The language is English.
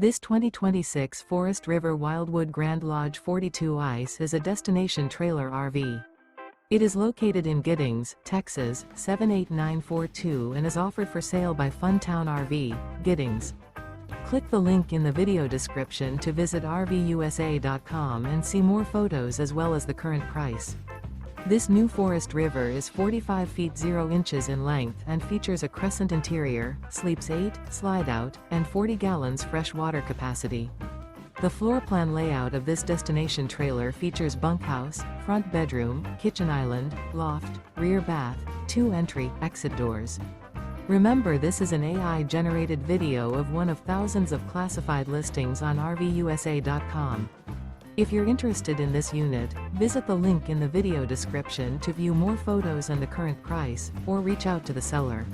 This 2026 Forest River Wildwood Grand Lodge 42 ICE is a destination trailer RV. It is located in Giddings, Texas, 78942 and is offered for sale by Funtown RV, Giddings. Click the link in the video description to visit RVUSA.com and see more photos as well as the current price. This new Forest River is 45 feet 0 inches in length and features a CRESCENT interior, sleeps 8, Slideout, and 40 gallons fresh water capacity. The floor plan layout of this destination trailer features bunkhouse, front bedroom, kitchen island, loft, rear bath, 2 entry, exit doors. Remember, this is an AI-generated video of one of thousands of classified listings on RVUSA.com. If you're interested in this unit, visit the link in the video description to view more photos and the current price, or reach out to the seller.